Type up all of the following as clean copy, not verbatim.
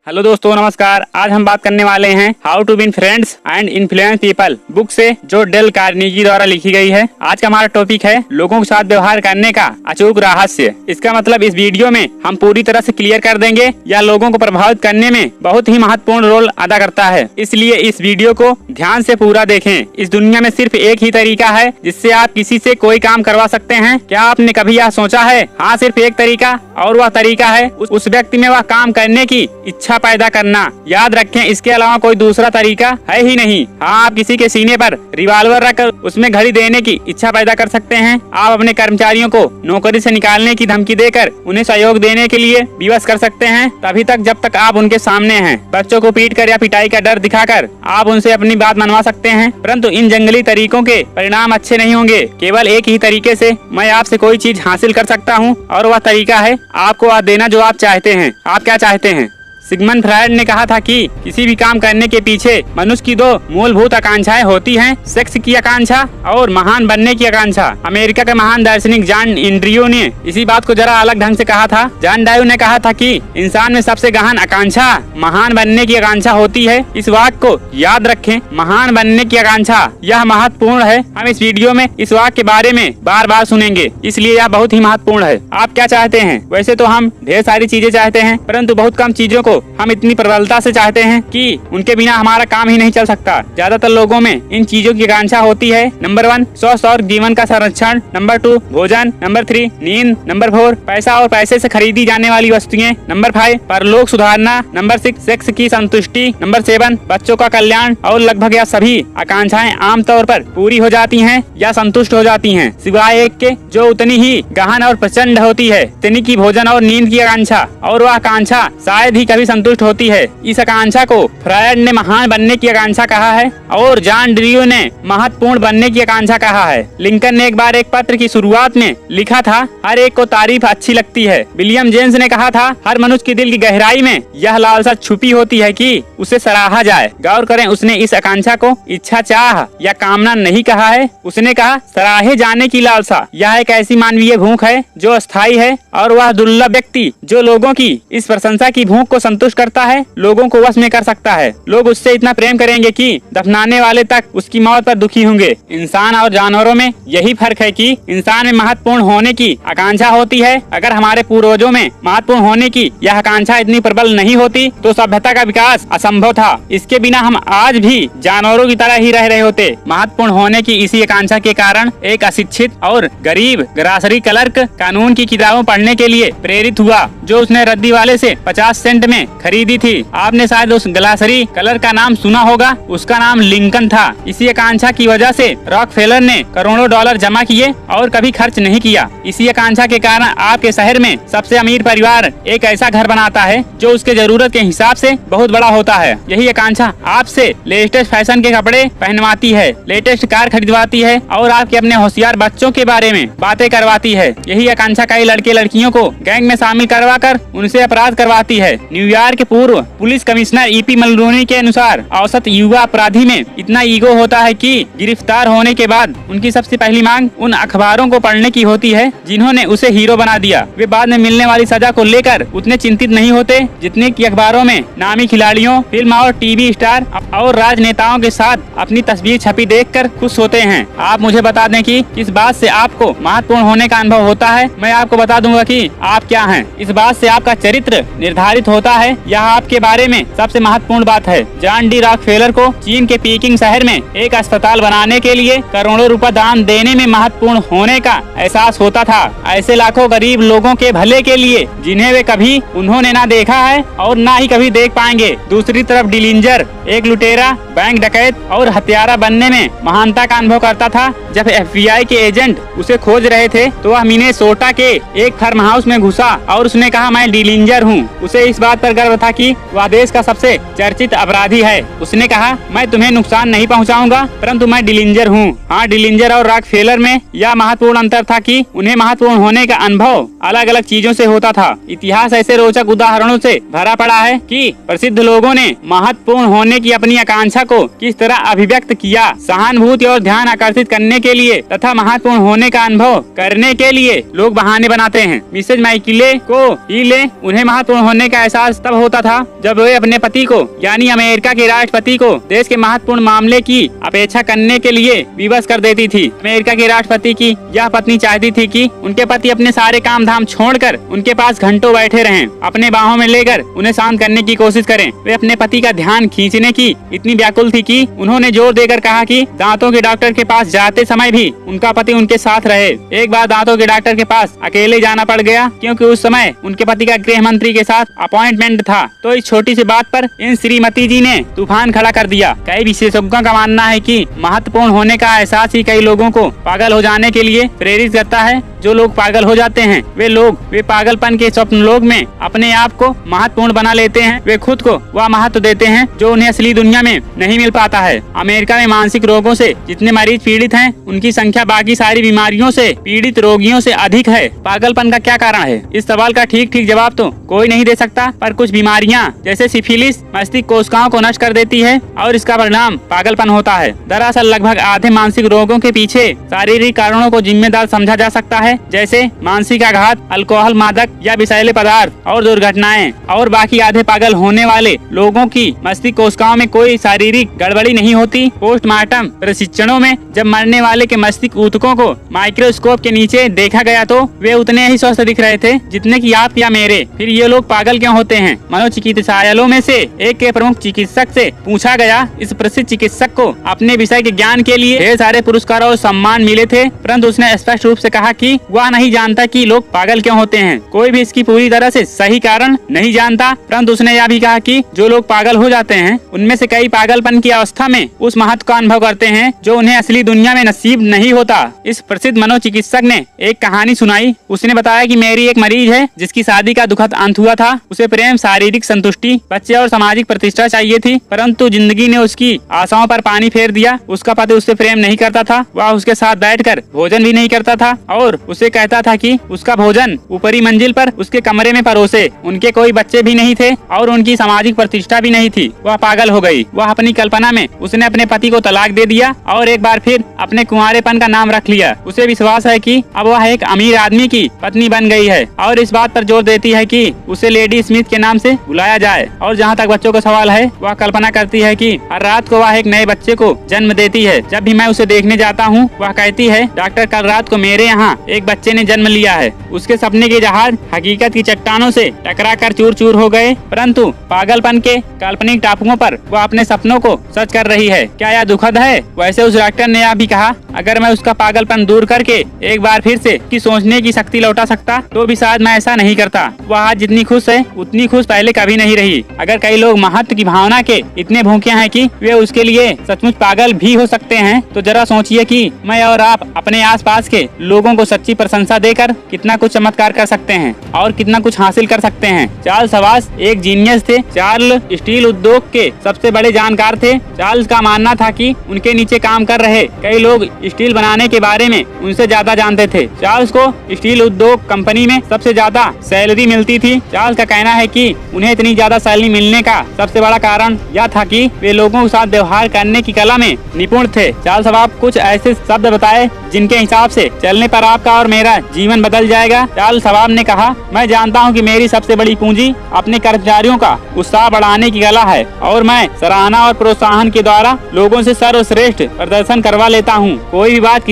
Hello दोस्तों, नमस्कार। आज हम बात करने वाले हैं how to win friends and influence people book से, जो डेल कार्नेगी द्वारा लिखी गई है। आज का हमारा टॉपिक है लोगों के साथ व्यवहार करने का अचूक रहस्य। इसका मतलब इस वीडियो में हम पूरी तरह से क्लियर कर देंगे या लोगों को प्रभावित करने में बहुत ही महत्वपूर्ण रोल अदा करता है। इसलिए इस वीडियो को ध्यान से पूरा देखें। इस दुनिया में सिर्फ एक ही तरीका है जिससे आप किसी से कोई काम करवा सकते हैं। क्या आपने कभी यह सोचा है? हाँ, सिर्फ एक तरीका, और वह तरीका है उस व्यक्ति में वह काम करने की इच्छा पैदा करना। याद रखें, इसके अलावा कोई दूसरा तरीका है ही नहीं। हाँ, आप किसी के सीने पर रिवॉल्वर रखकर उसमें घड़ी देने की इच्छा पैदा कर सकते हैं। आप अपने कर्मचारियों को नौकरी से निकालने की धमकी देकर उन्हें सहयोग देने के लिए विवश कर सकते हैं, तभी तक जब तक आप उनके सामने हैं। बच्चों को पीट कर या पिटाई का डर दिखाकर आप उनसे अपनी बात मनवा सकते हैं, परंतु इन जंगली तरीकों के परिणाम अच्छे नहीं होंगे। केवल एक ही तरीके से मैं आपसे कोई चीज हासिल कर सकता हूँ, और वह तरीका है आपको वह देना जो आप चाहते हैं। आप क्या चाहते हैं? सिगमंड फ्रायड ने कहा था कि किसी भी काम करने के पीछे मनुष्य की दो मूलभूत आकांक्षाएं होती हैं, सेक्स की आकांक्षा और महान बनने की आकांक्षा। अमेरिका के महान दार्शनिक जॉन इंड्रयू ने इसी बात को जरा अलग ढंग से कहा था। जॉन डायू ने कहा था कि इंसान में सबसे गहन आकांक्षा महान बनने की आकांक्षा होती है। इस वाक्य को याद रखें, महान बनने की आकांक्षा, यह महत्वपूर्ण है। हम इस वीडियो में इस वाक्य के बारे में बार बार सुनेंगे, इसलिए यह बहुत ही महत्वपूर्ण है। आप क्या चाहते हैं? वैसे तो हम ढेर सारी चीजें चाहते हैं, परंतु बहुत कम चीजों को हम इतनी प्रबलता से चाहते हैं कि उनके बिना हमारा काम ही नहीं चल सकता। ज्यादातर लोगों में इन चीजों की आकांक्षा होती है। नंबर 1, स्वस्थ और जीवन का संरक्षण। नंबर 2, भोजन। नंबर 3, नींद। नंबर 4, पैसा और पैसे से खरीदी जाने वाली वस्तुएं। नंबर 5, परलोक सुधारना। नंबर 6, सेक्स की संतुष्टि। नंबर 7, बच्चों का कल्याण। और लगभग यह सभी आकांक्षाएं आमतौर पर पूरी हो जाती हैं या संतुष्ट हो जाती हैं, सिवाय एक के जो उतनी ही गहन और प्रचंड होती है, यानी कि भोजन और नींद की आकांक्षा। और वह आकांक्षा शायद ही कभी संतुष्ट होती है। इस आकांक्षा को फ्रायड ने महान बनने की आकांक्षा कहा है, और जॉन ड्रू ने महत्वपूर्ण बनने की आकांक्षा कहा है। लिंकन ने एक बार एक पत्र की शुरुआत में लिखा था, हर एक को तारीफ अच्छी लगती है। विलियम जेम्स ने कहा था, हर मनुष्य की दिल की गहराई में यह लालसा छुपी होती है कि उसे सराहा जाए। गौर करें, उसने इस आकांक्षा को इच्छा, चाह या कामना नहीं कहा है, उसने कहा सराहे जाने की लालसा। यह एक ऐसी मानवीय भूख है जो अस्थायी है, और वह दुर्लभ व्यक्ति जो लोगों की इस प्रशंसा की भूख को संतुष्ट करता है, लोगों को वश में कर सकता है। लोग उससे इतना प्रेम करेंगे कि दफनाने वाले तक उसकी मौत पर दुखी होंगे। इंसान और जानवरों में यही फर्क है कि इंसान में महत्वपूर्ण होने की आकांक्षा होती है। अगर हमारे पूर्वजों में महत्वपूर्ण होने की यह आकांक्षा इतनी प्रबल नहीं होती तो सभ्यता का विकास असंभव था। इसके बिना हम आज भी जानवरों की तरह ही रह रहे होते। महत्वपूर्ण होने की इसी आकांक्षा के कारण एक अशिक्षित और गरीब ग्रासरी क्लर्क कानून की किताबों पढ़ने के लिए प्रेरित हुआ, जो उसने रद्दी वाले से 50 सेंट में खरीदी थी। आपने शायद उस ग्लासरी कलर का नाम सुना होगा, उसका नाम लिंकन था। इसी आकांक्षा की वजह से रॉकफेलर ने करोड़ों डॉलर जमा किए और कभी खर्च नहीं किया। इसी आकांक्षा के कारण आपके शहर में सबसे अमीर परिवार एक ऐसा घर बनाता है जो उसके जरूरत के हिसाब से बहुत बड़ा होता है। यही आकांक्षा आपसे लेटेस्ट फैशन के कपड़े पहनवाती है, लेटेस्ट कार खरीदवाती है, और आपके अपने होशियार बच्चों के बारे में बातें करवाती है। यही आकांक्षा कई लड़के लड़कियों को गैंग में शामिल करवा कर उनसे अपराध करवाती है। न्यूयॉर्क के पूर्व पुलिस कमिश्नर ईपी मलरोनी के अनुसार औसत युवा अपराधी में इतना ईगो होता है कि गिरफ्तार होने के बाद उनकी सबसे पहली मांग उन अखबारों को पढ़ने की होती है जिन्होंने उसे हीरो बना दिया। वे बाद में मिलने वाली सजा को लेकर उतने चिंतित नहीं होते जितने कि अखबारों में नामी खिलाड़ियों, फिल्म और टीवी स्टार और राजनेताओं के साथ अपनी तस्वीर छपी देखकर खुश होते हैं। आप मुझे बता दें कि किस बात से आपको महत्वपूर्ण होने का अनुभव होता है। मैं आपको बता दूंगा कि आप क्या हैं। इस बात से आपका चरित्र निर्धारित होता है। यह आपके बारे में सबसे महत्वपूर्ण बात है। जॉन डी रॉकफेलर को चीन के पीकिंग शहर में एक अस्पताल बनाने के लिए करोड़ों रुपए दान देने में महत्वपूर्ण होने का एहसास होता था। ऐसे लाखों गरीब लोगों के भले के लिए जिन्हें वे कभी उन्होंने ना देखा है और ना ही कभी देख पाएंगे। दूसरी तरफ डिलिंजर एक लुटेरा, बैंक डकैत और हत्यारा बनने में महानता का अनुभव करता था। जब FBI के एजेंट उसे खोज रहे थे तो वह मिनेसोटा के एक फार्म हाउस में घुसा और उसने कहा, मैं डिलिंजर हूँ। उसे इस बात पर जानकर गर्व था कि वह देश का सबसे चर्चित अपराधी है। उसने कहा, मैं तुम्हें नुकसान नहीं पहुंचाऊंगा, परंतु मैं डिलिंजर हूँ। हाँ, डिलिंजर और रॉकफेलर में यह महत्वपूर्ण अंतर था कि उन्हें महत्वपूर्ण होने का अनुभव अलग अलग चीजों से होता था। इतिहास ऐसे रोचक उदाहरणों से भरा पड़ा है कि प्रसिद्ध लोगों ने महत्वपूर्ण होने की अपनी आकांक्षा को किस तरह अभिव्यक्त किया। सहानुभूति और ध्यान आकर्षित करने के लिए तथा महत्वपूर्ण होने का अनुभव करने के लिए लोग बहाने बनाते हैं। मिसेज माइकिले को हीले उन्हें महत्वपूर्ण होने का एहसास तब होता था जब वे अपने पति को यानी अमेरिका के राष्ट्रपति को देश के महत्वपूर्ण मामले की अपेक्षा करने के लिए विवश कर देती थी। अमेरिका के राष्ट्रपति की यह पत्नी चाहती थी कि उनके पति अपने सारे काम धाम छोड़कर उनके पास घंटों बैठे रहें, अपने बाहों में लेकर उन्हें शांत करने की कोशिश करें। वे अपने पति का ध्यान खींचने की इतनी व्याकुल थी कि उन्होंने जोर देकर कहा कि दांतों के डॉक्टर के पास जाते समय भी उनका पति उनके साथ रहे। एक बार दांतों के डॉक्टर के पास अकेले जाना पड़ गया क्योंकि उस समय उनके पति का गृह मंत्री के साथ अपॉइंटमेंट था। तो इस छोटी सी बात पर इन श्रीमती जी ने तूफान खड़ा कर दिया। कई विशेषज्ञों का मानना है कि महत्वपूर्ण होने का एहसास ही कई लोगों को पागल हो जाने के लिए प्रेरित करता है। जो लोग पागल हो जाते हैं वे पागलपन के स्वप्न लोक में अपने आप को महत्वपूर्ण बना लेते हैं। वे खुद को वह महत्व देते हैं जो उन्हें असली दुनिया में नहीं मिल पाता है। अमेरिका में मानसिक रोगों से जितने मरीज पीड़ित हैं, उनकी संख्या बाकी सारी बीमारियों से पीड़ित रोगियों से अधिक है। पागलपन का क्या कारण है? इस सवाल का ठीक ठीक जवाब तो कोई नहीं दे सकता, पर कुछ बीमारियां जैसे सिफिलिस मस्तिष्क कोशिकाओं को नष्ट कर देती है और इसका परिणाम पागलपन होता है। दरअसल लगभग आधे मानसिक रोगों के पीछे शारीरिक कारणों को जिम्मेदार समझा जा सकता है, जैसे मानसिक आघात, अल्कोहल, मादक या विषैले पदार्थ और दुर्घटनाएं। और बाकी आधे पागल होने वाले लोगों की मस्तिष्क कोशिकाओं में कोई शारीरिक गड़बड़ी नहीं होती। पोस्टमार्टम प्रशिक्षणों में जब मरने वाले के मस्तिष्क ऊतकों को माइक्रोस्कोप के नीचे देखा गया तो वे उतने ही स्वस्थ दिख रहे थे जितने कि आप या मेरे। फिर ये लोग पागल क्यों होते हैं? मनोचिकित्सालयों में से एक के प्रमुख चिकित्सक से पूछा गया। इस प्रसिद्ध चिकित्सक को अपने विषय के ज्ञान के लिए ढेर सारे पुरस्कार और सम्मान मिले थे, परंतु उसने स्पष्ट रूप से कहा कि वह नहीं जानता कि लोग पागल क्यों होते हैं। कोई भी इसकी पूरी तरह से सही कारण नहीं जानता, परंतु उसने यह भी कहा कि जो लोग पागल हो जाते हैं उनमें से कई पागलपन की अवस्था में उस महत्व का अनुभव करते हैं जो उन्हें असली दुनिया में नसीब नहीं होता। इस प्रसिद्ध मनोचिकित्सक ने एक कहानी सुनाई। उसने बताया कि मेरी एक मरीज है जिसकी शादी का दुखद अंत हुआ था। उसे प्रेम, शारीरिक संतुष्टि, बच्चे और सामाजिक प्रतिष्ठा चाहिए थी, परंतु जिंदगी ने उसकी आशाओं पर पानी फेर दिया। उसका पति उससे प्रेम नहीं करता था, वह उसके साथ बैठकर भोजन भी नहीं करता था और उसे कहता था कि उसका भोजन ऊपरी मंजिल पर उसके कमरे में परोसे। उनके कोई बच्चे भी नहीं थे और उनकी सामाजिक प्रतिष्ठा भी नहीं थी। वह पागल हो गई। वह अपनी कल्पना में उसने अपने पति को तलाक दे दिया और एक बार फिर अपने कुंवारेपन का नाम रख लिया। उसे विश्वास है कि अब वह एक अमीर आदमी की पत्नी बन गई है और इस बात पर जोर देती है कि उसे लेडी स्मिथ के नाम से बुलाया जाए। और जहाँ तक बच्चों का सवाल है, वह कल्पना करती है कि हर रात को वह एक नए बच्चे को जन्म देती है। जब भी मैं उसे देखने जाता हूँ, वह कहती है, डॉक्टर, कल रात को मेरे यहाँ एक बच्चे ने जन्म लिया है। उसके सपने के जहाज हकीकत की चट्टानों से टकराकर चूर चूर हो गए, परंतु पागलपन के काल्पनिक टापुओं पर वह अपने सपनों को सच कर रही है। क्या यह दुखद है? वैसे उस डॉक्टर ने यह भी कहा, अगर मैं उसका पागलपन दूर करके एक बार फिर से की सोचने की शक्ति लौटा सकता तो भी शायद मैं ऐसा नहीं करता। वह आज जितनी खुश है उतनी खुश पहले कभी नहीं रही। अगर कई लोग महत्व की भावना के इतने भूखे हैं कि वे उसके लिए सचमुच पागल भी हो सकते हैं, तो जरा सोचिए कि मैं और आप अपने आसपास के लोगों को सच्ची प्रशंसा देकर कितना कुछ चमत्कार कर सकते हैं और कितना कुछ हासिल कर सकते हैं। चार्ल्स हवास एक जीनियस थे। चार्ल्स स्टील उद्योग के सबसे बड़े जानकार थे। चार्ल्स का मानना था कि उनके नीचे काम कर रहे कई लोग स्टील बनाने के बारे में उनसे ज्यादा जानते थे। चार्ल्स को स्टील उद्योग कंपनी में सबसे ज्यादा सैलरी मिलती थी। चार्ल्स का कहना है कि उन्हें इतनी ज्यादा सैलरी मिलने का सबसे बड़ा कारण यह था कि वे लोगों के साथ व्यवहार करने की कला में निपुण थे। चार्ल्स हवास कुछ ऐसे शब्द बताए जिनके हिसाब से चलने पर आपका और मेरा जीवन बदल जाएगा। चार्ल्स हवास ने कहा, मैं जानता हूँ कि मेरी सबसे बड़ी पूंजी अपने कर्मचारियों का उत्साह बढ़ाने की कला है और मैं सराहना और प्रोत्साहन के द्वारा लोगों से सर्वश्रेष्ठ प्रदर्शन करवा लेता हूँ। कोई भी बात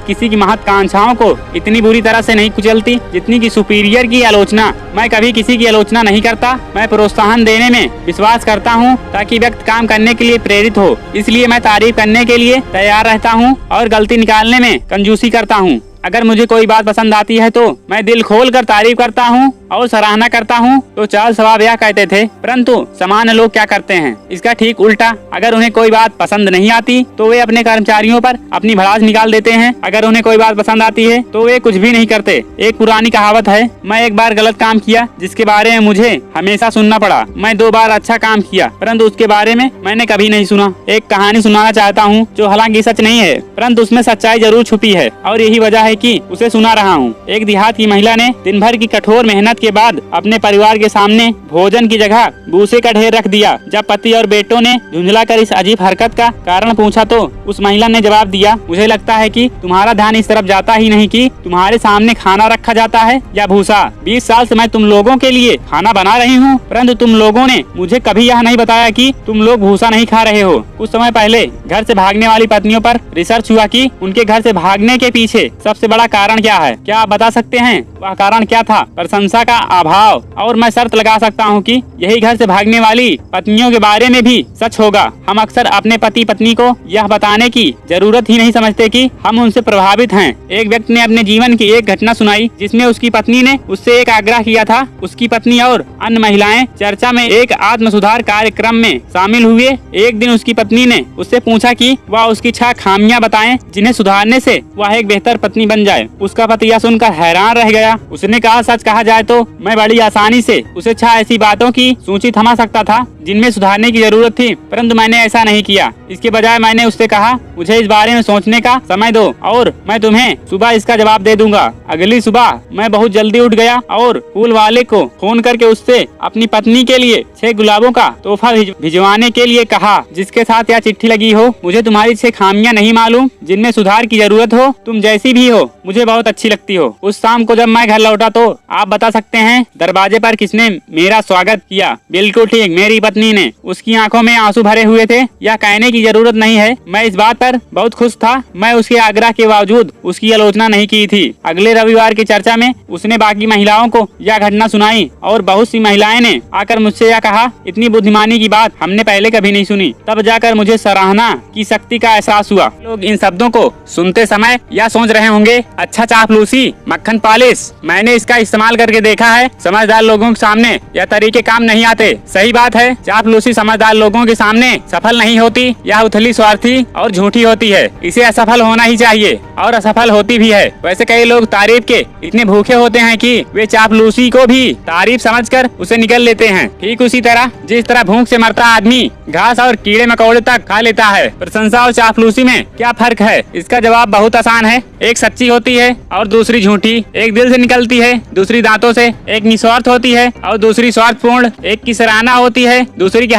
किसी की महत्वाकांक्षाओं को इतनी बुरी तरह से नहीं कुचलती जितनी की सुपीरियर की आलोचना। मैं कभी किसी की आलोचना नहीं करता। मैं प्रोत्साहन देने में विश्वास करता हूँ ताकि व्यक्ति काम करने के लिए प्रेरित हो। इसलिए मैं तारीफ करने के लिए तैयार रहता हूँ और गलती निकालने में कंजूसी करता हूँ। अगर मुझे कोई बात पसंद आती है तो मैं दिल खोल कर तारीफ करता हूँ और सराहना करता हूँ तो चाल सवाब यह कहते थे, परंतु सामान्य लोग क्या करते हैं इसका ठीक उल्टा। अगर उन्हें कोई बात पसंद नहीं आती तो वे अपने कर्मचारियों पर अपनी भड़ास निकाल देते हैं। अगर उन्हें कोई बात पसंद आती है तो वे कुछ भी नहीं करते। एक पुरानी कहावत है, मैं एक बार गलत काम किया जिसके बारे में मुझे हमेशा सुनना पड़ा। मैं 2 बार अच्छा काम किया परंतु उसके बारे में मैंने कभी नहीं सुना। एक कहानी सुनाना चाहता हूँ जो हालांकि सच नहीं है परंतु उसमें सच्चाई जरूर छुपी है और यही वजह है कि उसे सुना रहा हूँ। एक देहात की महिला ने दिन भर की कठोर मेहनत के बाद अपने परिवार के सामने भोजन की जगह भूसे का ढेर रख दिया। जब पति और बेटों ने झुंझलाकर इस अजीब हरकत का कारण पूछा तो उस महिला ने जवाब दिया, मुझे लगता है कि तुम्हारा ध्यान इस तरफ जाता ही नहीं कि तुम्हारे सामने खाना रखा जाता है या भूसा। 20 साल से मैं तुम लोगों के लिए खाना बना रही हूँ परंतु तुम लोगों ने मुझे कभी यह नहीं बताया कि तुम लोग भूसा नहीं खा रहे हो। कुछ समय पहले घर से भागने वाली पत्नियों पर रिसर्च हुआ कि उनके घर से भागने के पीछे सबसे बड़ा कारण क्या है। क्या आप बता सकते हैं वह कारण क्या था? प्रशंसा का अभाव। और मैं शर्त लगा सकता हूँ कि यही घर से भागने वाली पत्नियों के बारे में भी सच होगा। हम अक्सर अपने पति पत्नी को यह बताने की जरूरत ही नहीं समझते कि हम उनसे प्रभावित हैं। एक व्यक्ति ने अपने जीवन की एक घटना सुनाई जिसमें उसकी पत्नी ने उससे एक आग्रह किया था। उसकी पत्नी और अन्य महिलाएं चर्चा में एक आत्म सुधार कार्यक्रम में शामिल हुए। एक दिन उसकी पत्नी ने उससे पूछा कि वह उसकी 6 खामियां बताएं जिन्हें सुधारने से वह एक बेहतर पत्नी बन जाए। उसका पति यह सुनकर हैरान रह गया। उसने कहा, सच कहा जाए तो मैं बड़ी आसानी से उसे 6 ऐसी बातों की सूची थमा सकता था जिनमें सुधारने की जरूरत थी, परंतु मैंने ऐसा नहीं किया। इसके बजाय मैंने उससे कहा, मुझे इस बारे में सोचने का समय दो और मैं तुम्हें सुबह इसका जवाब दे दूंगा। अगली सुबह मैं बहुत जल्दी उठ गया और फूल वाले को फोन करके उससे अपनी पत्नी के लिए 6 गुलाबों का तोहफा भिजवाने के लिए कहा जिसके साथ यह चिट्ठी लगी हो, मुझे तुम्हारी 6 खामियां नहीं मालूम जिनमें सुधार की जरूरत हो। तुम जैसी भी हो मुझे बहुत अच्छी लगती हो। उस शाम को जब मैं घर लौटा तो आप बता सकते हैं दरवाजे पर किसने मेरा स्वागत किया? बिल्कुल ठीक, मेरी पत्नी ने। उसकी आंखों में आंसू भरे हुए थे। यह कहने की जरूरत नहीं है, मैं इस बात पर बहुत खुश था। मैं उसके आग्रह के बावजूद उसकी आलोचना नहीं की थी। अगले रविवार की चर्चा में उसने बाकी महिलाओं को यह घटना सुनाई और बहुत सी महिलाएं ने आकर मुझसे यह कहा, इतनी बुद्धिमानी की बात हमने पहले कभी नहीं सुनी। तब जाकर मुझे सराहना की शक्ति का एहसास हुआ। लोग इन शब्दों को सुनते समय यह सोच रहे होंगे, अच्छा चापलूसी, मक्खन पॉलिश। मैंने इसका इस्तेमाल करके देखा है। समझदार लोगों के सामने यह तरीके काम नहीं आते। सही बात है, चापलूसी समझदार लोगों के सामने सफल नहीं होती। यह उथली, स्वार्थी और झूठी होती है। इसे असफल होना ही चाहिए और असफल होती भी है। वैसे कई लोग तारीफ के इतने भूखे होते हैं कि वे चापलूसी को भी तारीफ समझकर उसे निगल लेते हैं। ठीक उसी तरह जिस तरह भूख से मरता आदमी घास और कीड़े मकोड़े तक खा लेता है। प्रशंसा और चापलूसी में क्या फर्क है? इसका जवाब बहुत आसान है। एक सच्ची होती है और दूसरी झूठी। एक दिल से निकलती है, दूसरी दांतों से। एक निस्वार्थ होती है और दूसरी स्वार्थपूर्ण। एक की सराहना होती है, दूसरे की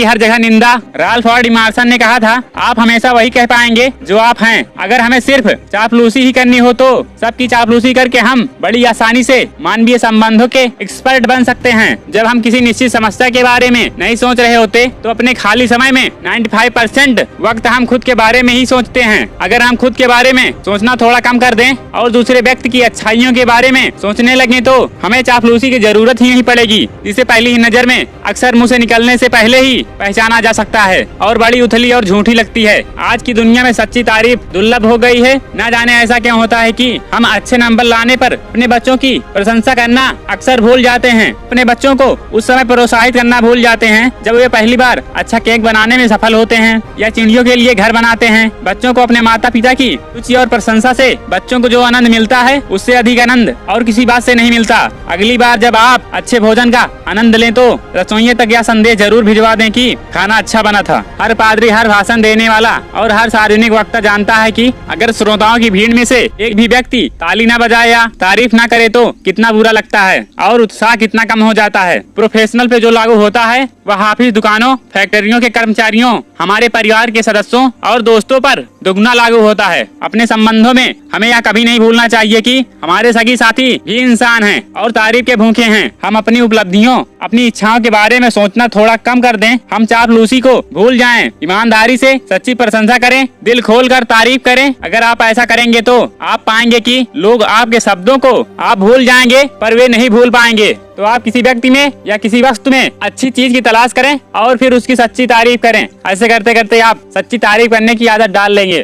हर जगह निंदा। राल्फ वॉल्डो इमर्सन ने कहा था, आप हमेशा वही कह पाएंगे जो आप हैं। अगर हमें सिर्फ चापलूसी ही करनी हो तो सबकी चापलूसी करके हम बड़ी आसानी से मानवीय संबंधों के एक्सपर्ट बन सकते हैं। जब हम किसी निश्चित समस्या के बारे में नहीं सोच रहे होते तो अपने खाली समय में 95% वक्त हम खुद के बारे में ही सोचते हैं। अगर हम खुद के बारे में सोचना थोड़ा कम कर दें और दूसरे व्यक्ति की अच्छाइयों के बारे में सोचने लगे तो हमें चापलूसी की जरूरत ही नहीं पड़ेगी, जिसे पहली नजर में अक्सर मुंह से निकलने से पहले ही पहचाना जा सकता है और बड़ी उथली और झूठी लगती है। आज की दुनिया में सच्ची तारीफ दुर्लभ हो गई है। न जाने ऐसा क्यों होता है कि हम अच्छे नंबर लाने पर अपने बच्चों की प्रशंसा करना अक्सर भूल जाते हैं। अपने बच्चों को उस समय प्रोत्साहित करना भूल जाते हैं जब वे पहली बार अच्छा केक बनाने में सफल होते हैं या चिड़ियों के लिए घर बनाते हैं। बच्चों को अपने माता पिता की रुचि और प्रशंसा से बच्चों को जो आनंद मिलता है उससे अधिक आनंद और किसी बात से नहीं मिलता। अगली बार जब आप अच्छे भोजन का आनंद लें तो रसोइये तक यह संदेश जरूर भिजवा दें कि खाना अच्छा बना था। हर पादरी, हर भाषण देने वाला और हर सार्वजनिक वक्ता जानता है कि अगर श्रोताओं की भीड़ में से एक भी व्यक्ति ताली न बजाए या तारीफ न करे तो कितना बुरा लगता है और उत्साह कितना कम हो जाता है। प्रोफेशनल पे जो लागू होता है वह ऑफिस, दुकानों, फैक्ट्रियों के कर्मचारियों, हमारे परिवार के सदस्यों और दोस्तों पर दुगना लागू होता है। अपने संबंधों में हमें यह कभी नहीं भूलना चाहिए कि हमारे सगी साथी भी इंसान हैं और तारीफ के भूखे हैं। हम अपनी उपलब्धियों, अपनी इच्छाओं के बारे में सोचना थोड़ा कम कर दें। हम चापलूसी को भूल जाएं। ईमानदारी से सच्ची प्रशंसा करें, दिल खोलकर तारीफ करें। अगर आप ऐसा करेंगे तो आप पाएंगे कि लोग आपके शब्दों को आप भूल जाएंगे पर वे नहीं भूल पाएंगे। तो आप किसी व्यक्ति में या किसी वस्तु में अच्छी चीज की तलाश करें और फिर उसकी सच्ची तारीफ करें। ऐसे करते करते आप सच्ची तारीफ करने की आदत डाल लेंगे।